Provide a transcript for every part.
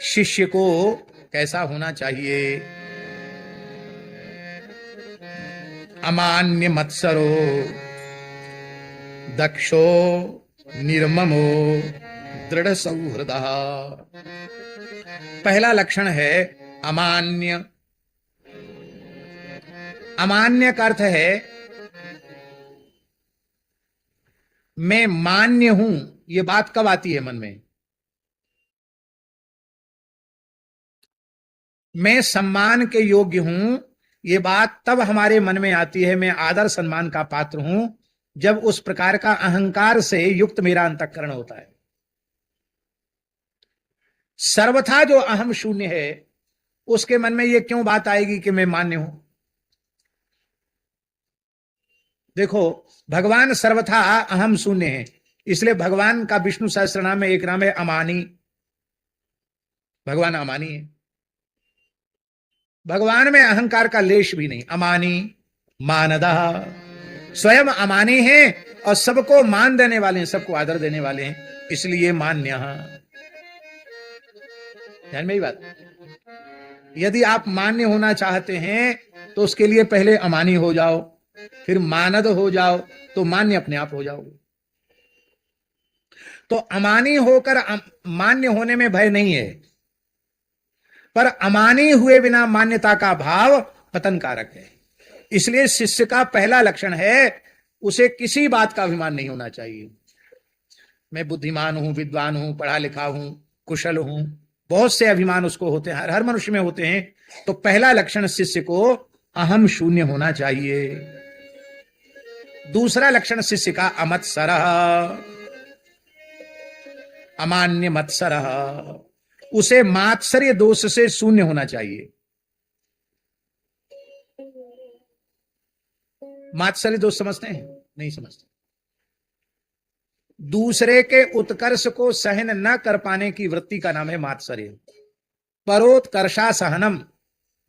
शिष्य को कैसा होना चाहिए। अमान्य मत्सरो दक्षो निर्ममो दृढ़ सौहृद। पहला लक्षण है अमान्य। अमान्य का अर्थ है मैं मान्य हूं। यह बात कब आती है मन में? मैं सम्मान के योग्य हूं, यह बात तब हमारे मन में आती है, मैं आदर सम्मान का पात्र हूं, जब उस प्रकार का अहंकार से युक्त मेरा अंतःकरण होता है। सर्वथा जो अहम शून्य है उसके मन में यह क्यों बात आएगी कि मैं मान्य हूं? देखो, भगवान सर्वथा अहम शून्य है, इसलिए भगवान का विष्णु सहस्त्र नाम में एक नाम है अमानी। भगवान अमानी है। भगवान में अहंकार का लेश भी नहीं। अमानी मानदः, स्वयं अमानी है और सबको मान देने वाले हैं, सबको आदर देने वाले हैं, इसलिए मान्य। ध्यान में ही बात। यदि आप मान्य होना चाहते हैं तो उसके लिए पहले अमानी हो जाओ, फिर मानद हो जाओ, तो मान्य अपने आप हो जाओगे। तो अमानी होकर मान्य होने में भय नहीं है, पर अमानी हुए बिना मान्यता का भाव पतन कारक है। इसलिए शिष्य का पहला लक्षण है उसे किसी बात का अभिमान नहीं होना चाहिए। मैं बुद्धिमान हूं, विद्वान हूं, पढ़ा लिखा हूं, कुशल हूं, बहुत से अभिमान उसको होते हैं, हर मनुष्य में होते हैं। तो पहला लक्षण शिष्य को अहम शून्य होना चाहिए। दूसरा लक्षण शिष्य का अमत्सर, अमान्य मत्सर, उसे मात्सर्य दोष से शून्य होना चाहिए। मात्सर्य दोष समझते हैं? नहीं समझते। दूसरे के उत्कर्ष को सहन न कर पाने की वृत्ति का नाम है मात्सर्य। परोत्कर्षा सहनम,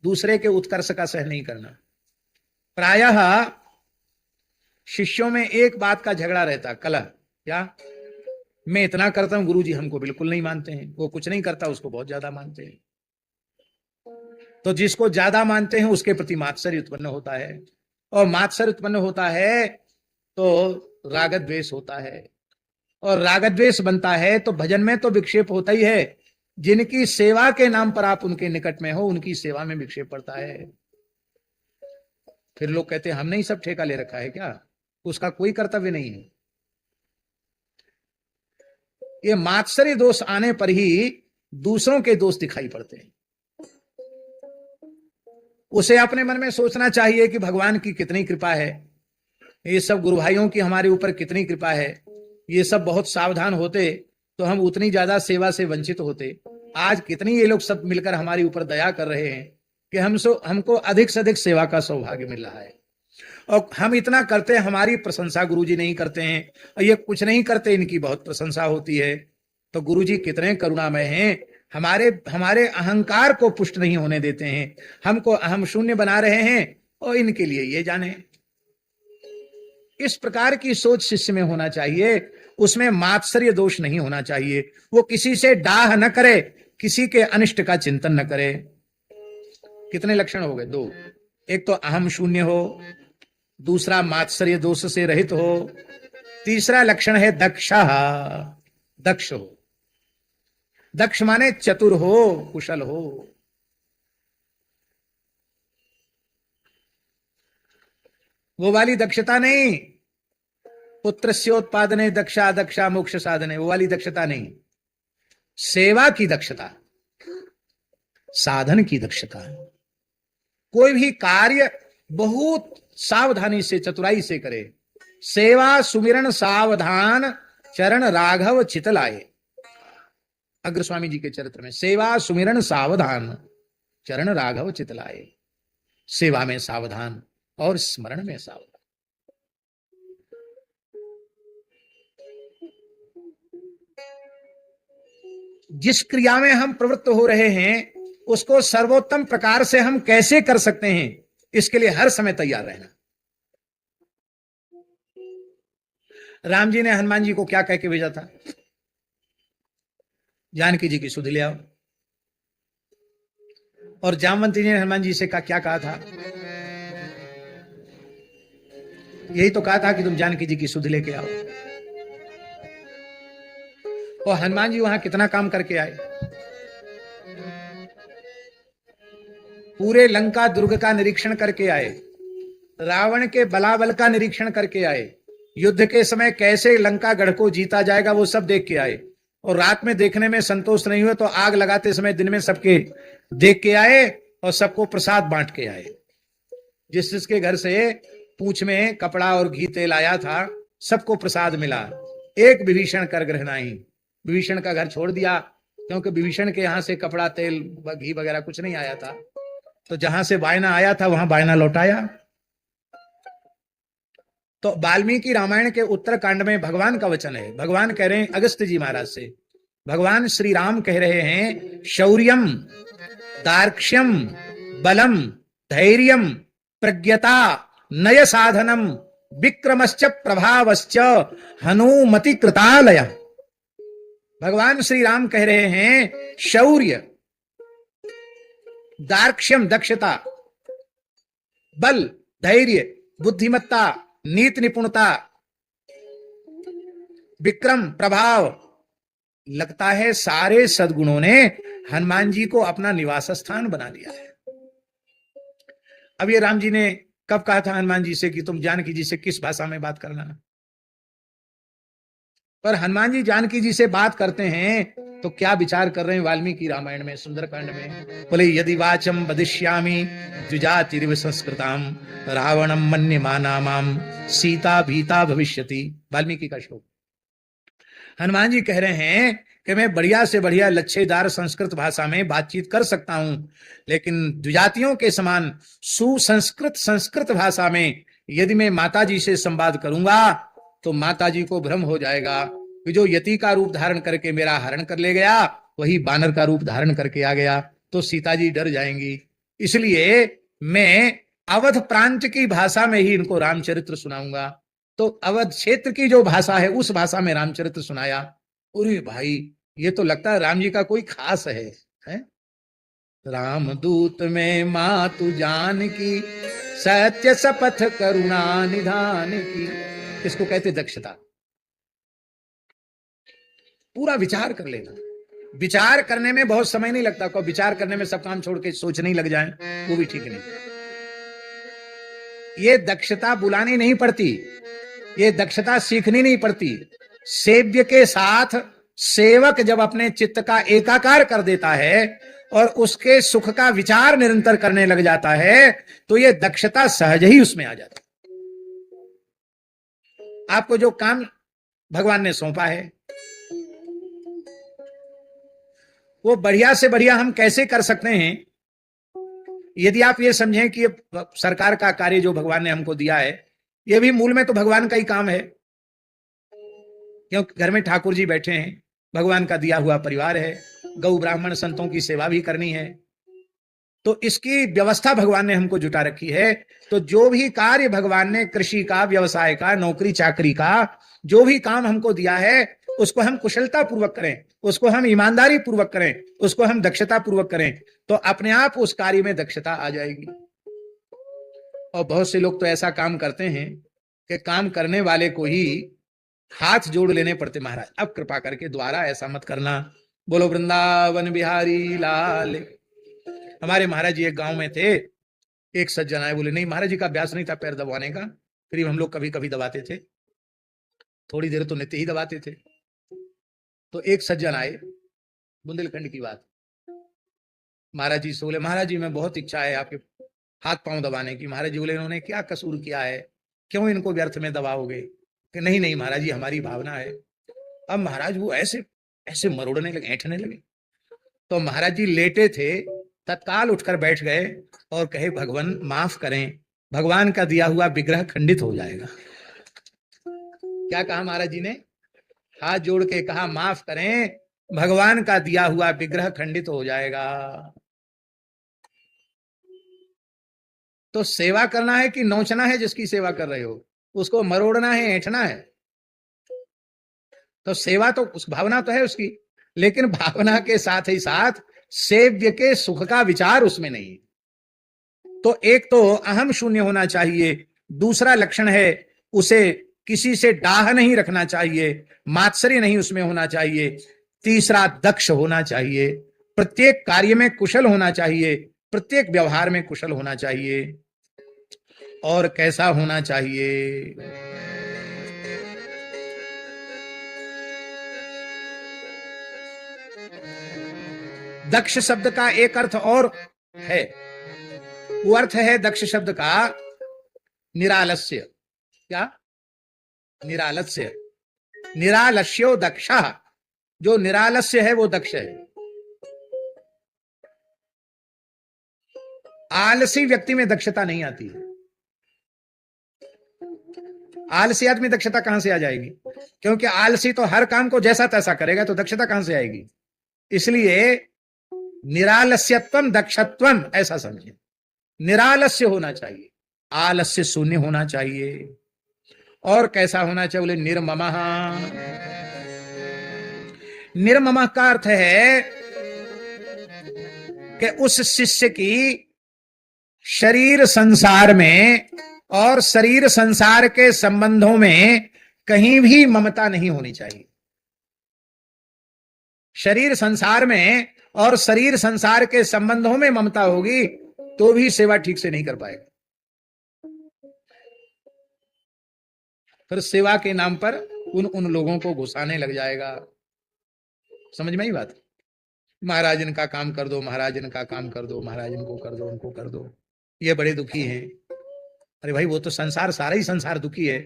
दूसरे के उत्कर्ष का सहन नहीं करना। प्रायः शिष्यों में एक बात का झगड़ा रहता, कलह। क्या? मैं इतना करता हूं, गुरुजी हमको बिल्कुल नहीं मानते हैं। वो कुछ नहीं करता, उसको बहुत ज्यादा मानते हैं। तो जिसको ज्यादा मानते हैं उसके प्रति मात्सर्य उत्पन्न होता है, और मात्सर्य उत्पन्न होता है तो राग द्वेष होता है, और राग द्वेष बनता है तो भजन में तो विक्षेप होता ही है। जिनकी सेवा के नाम पर आप उनके निकट में हो, उनकी सेवा में विक्षेप पड़ता है। फिर लोग कहते हैं हमने ही सब ठेका ले रखा है क्या? उसका कोई कर्तव्य नहीं है। ये मात्सर्य दोष आने पर ही दूसरों के दोष दिखाई पड़ते हैं। उसे अपने मन में सोचना चाहिए कि भगवान की कितनी कृपा है, ये सब गुरु भाइयों की हमारे ऊपर कितनी कृपा है। ये सब बहुत सावधान होते तो हम उतनी ज्यादा सेवा से वंचित होते। आज कितनी ये लोग सब मिलकर हमारे ऊपर दया कर रहे हैं कि हमको अधिक से अधिक सेवा का सौभाग्य मिल रहा है। और हम इतना करते हैं, हमारी प्रशंसा गुरुजी नहीं करते हैं, और ये कुछ नहीं करते, इनकी बहुत प्रशंसा होती है। तो गुरुजी कितने करुणामय हैं, हमारे अहंकार को पुष्ट नहीं होने देते हैं, हमको अहम शून्य बना रहे हैं, और इनके लिए ये जाने। इस प्रकार की सोच शिष्य में होना चाहिए। उसमें मात्सर्य दोष नहीं होना चाहिए। वो किसी से डाह न करे, किसी के अनिष्ट का चिंतन न करे। कितने लक्षण हो गए? दो। एक तो अहम शून्य हो, दूसरा मात्सर्य दोष से रहित हो, तीसरा लक्षण है दक्ष। दक्ष हो। दक्ष माने चतुर हो, कुशल हो। वो वाली दक्षता नहीं, पुत्रस्योत्पादने दक्षा दक्षा मोक्ष साधने, वो वाली दक्षता नहीं। सेवा की दक्षता, साधन की दक्षता। कोई भी कार्य बहुत सावधानी से, चतुराई से करे। सेवा सुमिरन सावधान, चरण राघव चितलाए। अग्र स्वामी जी के चरित्र में, सेवा सुमिरन सावधान, चरण राघव चितलाए। सेवा में सावधान और स्मरण में सावधान। जिस क्रिया में हम प्रवृत्त हो रहे हैं उसको सर्वोत्तम प्रकार से हम कैसे कर सकते हैं, इसके लिए हर समय तैयार रहना। राम जी ने हनुमान जी को क्या कह के भेजा था? जानकी जी की सुध ले आओ। और जामवंती जी ने हनुमान जी से क्या कहा था? यही तो कहा था कि तुम जानकी जी की सुध लेके आओ। और हनुमान जी वहां कितना काम करके आए? पूरे लंका दुर्ग का निरीक्षण करके आए, रावण के बलाबल का निरीक्षण करके आए, युद्ध के समय कैसे लंका गढ़ को जीता जाएगा वो सब देख के आए। और रात में देखने में संतोष नहीं हुआ तो आग लगाते समय दिन में सबके देख के आए और सबको प्रसाद बांट के आए। जिस जिसके घर से पूंछ में कपड़ा और घी तेल आया था सबको प्रसाद मिला। एक विभीषण कर ग्रह नहीं, विभीषण का घर छोड़ दिया क्योंकि विभीषण के यहां से कपड़ा तेल घी वगैरह कुछ नहीं आया था। तो जहां से बायना आया था वहां बायना लौटाया। तो वाल्मीकि रामायण के उत्तरकांड में भगवान का वचन है। भगवान कह रहे हैं अगस्त्य जी महाराज से, भगवान श्री राम कह रहे हैं शौर्यम दार्क्ष्यम बलम धैर्यम प्रज्ञता नय साधनम विक्रमश्च प्रभावश्च हनुमति कृतालय। भगवान श्री राम कह रहे हैं शौर्य, दार्क्ष्यम दक्षता, बल धैर्य बुद्धिमत्ता नीति निपुणता, विक्रम प्रभाव, लगता है सारे सद्गुणों ने हनुमान जी को अपना निवास स्थान बना लिया है। अब ये राम जी ने कब कहा था हनुमान जी से कि तुम जानकी जी से किस भाषा में बात करना? पर हनुमान जी जानकी जी से बात करते हैं तो क्या विचार कर रहे हैं वाल्मीकि रामायण में सुंदरकांड में? बोले यदि वाचम वदिष्यामि द्विजातिरिव संस्कृताम रावणम मन्यमाना माम सीता भीता भविष्यति। वाल्मीकि का श्लोक। हनुमान जी कह रहे हैं कि मैं बढ़िया से बढ़िया लच्छेदार संस्कृत भाषा में बातचीत कर सकता हूं, लेकिन द्विजातियों के समान सुसंस्कृत संस्कृत भाषा में यदि मैं माता जी से संवाद करूंगा तो माता जी को भ्रम हो जाएगा कि जो यति का रूप धारण करके मेरा हरण कर ले गया वही बानर का रूप धारण करके आ गया, तो सीता जी डर जाएंगी। इसलिए मैं अवध प्रांत की भाषा में ही इनको रामचरित्र सुनाऊंगा। तो अवध क्षेत्र की जो भाषा है उस भाषा में रामचरित्र सुनाया। अरे भाई ये तो लगता है राम जी का कोई खास है? रामदूत में मातु जान की सत्य शपथ करुणा निधान की। इसको कहते दक्षता। पूरा विचार कर लेना। विचार करने में बहुत समय नहीं लगता। को विचार करने में सब काम छोड़ के सोचने ही लग जाए वो भी ठीक नहीं। ये दक्षता बुलानी नहीं पड़ती, ये दक्षता सीखनी नहीं पड़ती। सेव्य के साथ सेवक जब अपने चित्त का एकाकार कर देता है और उसके सुख का विचार निरंतर करने लग जाता है तो ये दक्षता सहज ही उसमें आ जाती। आपको जो काम भगवान ने सौंपा है वो बढ़िया से बढ़िया हम कैसे कर सकते हैं? यदि आप ये समझें कि ये सरकार का कार्य जो भगवान ने हमको दिया है ये भी मूल में तो भगवान का ही काम है, क्योंकि घर में ठाकुर जी बैठे हैं, भगवान का दिया हुआ परिवार है, गौ ब्राह्मण संतों की सेवा भी करनी है, तो इसकी व्यवस्था भगवान ने हमको जुटा रखी है। तो जो भी कार्य भगवान ने कृषि का, व्यवसाय का, नौकरी चाकरी का जो भी काम हमको दिया है उसको हम कुशलता पूर्वक करें, उसको हम ईमानदारी पूर्वक करें, उसको हम दक्षता पूर्वक करें तो अपने आप उस कार्य में दक्षता आ जाएगी। और बहुत से लोग तो ऐसा काम करते हैं कि काम करने वाले को ही हाथ जोड़ लेने पड़ते, महाराज अब कृपा करके द्वारा ऐसा मत करना, बोलो वृंदावन बिहारी लाल। हमारे महाराज जी एक गांव में थे, एक सज्जन आए, बोले नहीं महाराज जी का अभ्यास नहीं था पैर दबाने का, फिर हम लोग कभी कभी दबाते थे, थोड़ी देर तो नित्य ही दबाते थे। तो एक सज्जन आए, बुंदेलखंड की बात, महाराज जी से बोले महाराज जी मैं बहुत इच्छा है आपके हाथ पांव दबाने की। महाराज जी बोले इन्होंने क्या कसूर किया है, क्यों इनको व्यर्थ में दबाओगे? कि नहीं नहीं महाराज जी हमारी भावना है। अब महाराज वो ऐसे ऐसे मरोड़ने लगे, ऐंठने लगे। तो महाराज जी लेटे थे, तत्काल उठकर बैठ गए और कहे भगवान माफ करें, भगवान का दिया हुआ विग्रह खंडित हो जाएगा। क्या कहा महाराज जी ने? हाथ जोड़ के कहा माफ करें, भगवान का दिया हुआ विग्रह खंडित हो जाएगा। तो सेवा करना है कि नोचना है? जिसकी सेवा कर रहे हो उसको मरोड़ना है, ऐंठना है? तो सेवा तो उस भावना तो है उसकी, लेकिन भावना के साथ ही साथ सेव्य के सुख का विचार उसमें नहीं। तो एक तो अहम शून्य होना चाहिए, दूसरा लक्षण है उसे किसी से डाह नहीं रखना चाहिए, मात्सर्य नहीं उसमें होना चाहिए, तीसरा दक्ष होना चाहिए, प्रत्येक कार्य में कुशल होना चाहिए, प्रत्येक व्यवहार में कुशल होना चाहिए। और कैसा होना चाहिए? दक्ष शब्द का एक अर्थ और है, वो अर्थ है दक्ष शब्द का निरालस्य। क्या? निरालस्य। निरालस्यो दक्षा, जो निरालस्य है वो दक्ष है। आलसी व्यक्ति में दक्षता नहीं आती है। आलसी आदमी दक्षता कहां से आ जाएगी? क्योंकि आलसी तो हर काम को जैसा तैसा करेगा, तो दक्षता कहां से आएगी? इसलिए निरालस्यत्वम दक्षत्वम ऐसा समझिए। निरालस्य होना चाहिए, आलस्य शून्य होना चाहिए। और कैसा होना चाहिए? बोले निर्ममः। निर्ममः का अर्थ है कि उस शिष्य की शरीर संसार में और शरीर संसार के संबंधों में कहीं भी ममता नहीं होनी चाहिए। शरीर संसार में और शरीर संसार के संबंधों में ममता होगी तो भी सेवा ठीक से नहीं कर पाएगा। फिर सेवा के नाम पर उन लोगों को घुसाने लग जाएगा। समझ में ही बात? महाराज इनका काम कर दो, महाराज इनका काम कर दो, महाराज इनको कर दो, उनको कर दो, ये बड़े दुखी हैं। अरे भाई, वो तो संसार, सारा ही संसार दुखी है,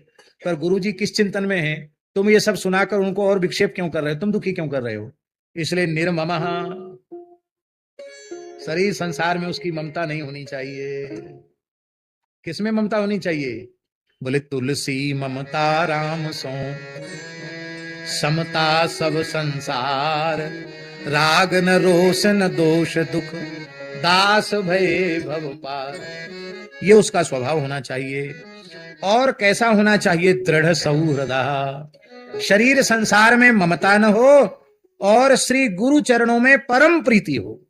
पर गुरुजी किस चिंतन में है? तुम ये सब सुनाकर उनको और विक्षेप क्यों कर रहे हो? तुम दुखी क्यों कर रहे हो? इसलिए निर्ममः, शरीर संसार में उसकी ममता नहीं होनी चाहिए। किसमें ममता होनी चाहिए? बोले तुलसी ममता राम सो, समता सब संसार, राग न रोष न दोष दुख, दास भय भव पार। ये उसका स्वभाव होना चाहिए। और कैसा होना चाहिए? दृढ़ सौहृद। शरीर संसार में ममता न हो और श्री गुरु चरणों में परम प्रीति हो।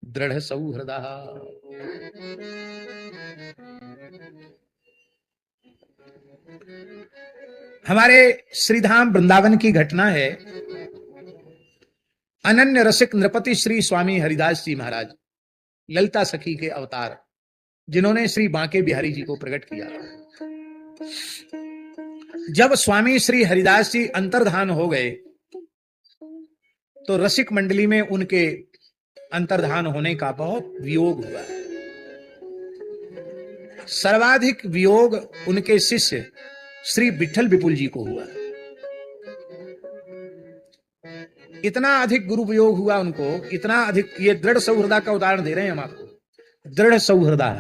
दृढ़ सौहृद। हमारे श्रीधाम वृंदावन की घटना है। अनन्य रसिक नृपति श्री स्वामी हरिदास जी महाराज, ललिता सखी के अवतार, जिन्होंने श्री बांके बिहारी जी को प्रकट किया। जब स्वामी श्री हरिदास जी अंतर्धान हो गए तो रसिक मंडली में उनके अंतर्धान होने का बहुत वियोग हुआ। सर्वाधिक वियोग उनके शिष्य श्री विठल विपुल जी को हुआ। इतना अधिक गुरु वियोग हुआ उनको, इतना अधिक। ये दृढ़ सौहृदा का उदाहरण दे रहे हैं हम आपको। दृढ़ सौहृदा,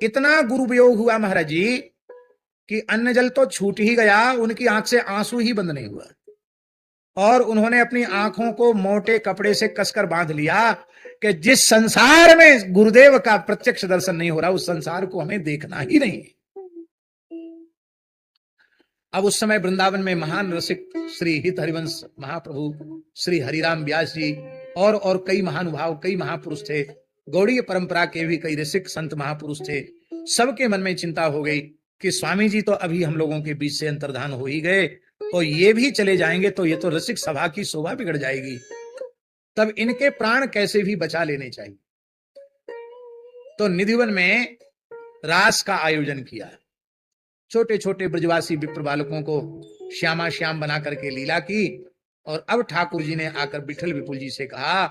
इतना गुरु वियोग हुआ महाराज जी कि अन्न जल तो छूट ही गया, उनकी आंख से आंसू ही बंद नहीं हुआ। और उन्होंने अपनी आंखों को मोटे कपड़े से कसकर बांध लिया कि जिस संसार में गुरुदेव का प्रत्यक्ष दर्शन नहीं हो रहा, उस संसार को हमें देखना ही नहीं। अब उस समय वृंदावन में महान रसिक श्री हित हरिवंश महाप्रभु श्री हरिराम व्यास जी और कई महानुभाव, कई महापुरुष थे। गौड़ीय परंपरा के भी कई रसिक संत महापुरुष थे। सबके मन में चिंता हो गई कि स्वामी जी तो अभी हम लोगों के बीच से अंतर्धान हो ही गए, और ये भी चले जाएंगे तो ये तो रसिक सभा की शोभा बिगड़ जाएगी। तब इनके प्राण कैसे भी बचा लेने चाहिए। तो निधिवन में रास का आयोजन किया। छोटे छोटे ब्रजवासी विप्र बालकों को श्यामा श्याम बना करके लीला की। और अब ठाकुर जी ने आकर विठल विपुल जी से कहा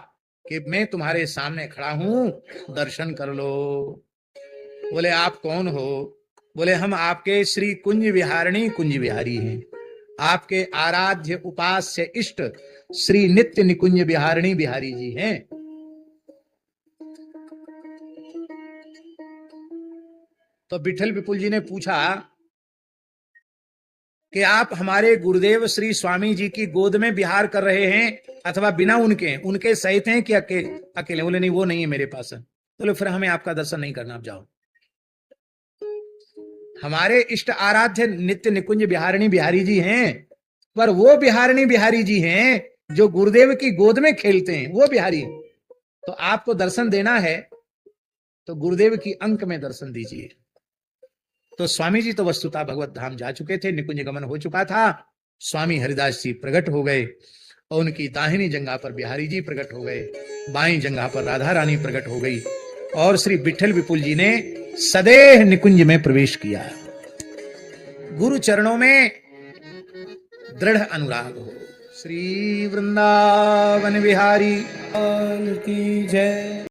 कि मैं तुम्हारे सामने खड़ा हूं, दर्शन कर लो। बोले आप कौन हो? बोले हम आपके श्री कुंज विहारिणी कुंज विहारी हैं, आपके आराध्य उपास्य इष्ट श्री नित्य निकुंज विहारिणी बिहारी जी हैं। तो विठल विपुल जी ने पूछा कि आप हमारे गुरुदेव श्री स्वामी जी की गोद में विहार कर रहे हैं अथवा बिना उनके सहित हैं कि अकेले? बोले नहीं, वो नहीं है मेरे पास। बोले फिर हमें आपका दर्शन नहीं करना, आप जाओ। हमारे इष्ट आराध्य नित्य निकुंज बिहारिणी बिहारी जी हैं, पर वो बिहारिणी बिहारी जी हैं जो गुरुदेव की गोद में खेलते हैं वो बिहारी। तो आपको दर्शन देना है तो गुरुदेव की अंक में दर्शन दीजिए। तो स्वामी जी तो वस्तुतः भगवत धाम जा चुके थे, निकुंज गमन हो चुका था। स्वामी हरिदास जी प्रकट हो गए और उनकी दाहिनी जंघा पर बिहारी जी प्रकट हो गए, बाईं जंघा पर राधा रानी प्रकट हो गई और श्री विठल विपुल जी ने सदेह निकुंज में प्रवेश किया। गुरु चरणों में दृढ़ अनुराग हो। श्री वृंदावन बिहारी की जय।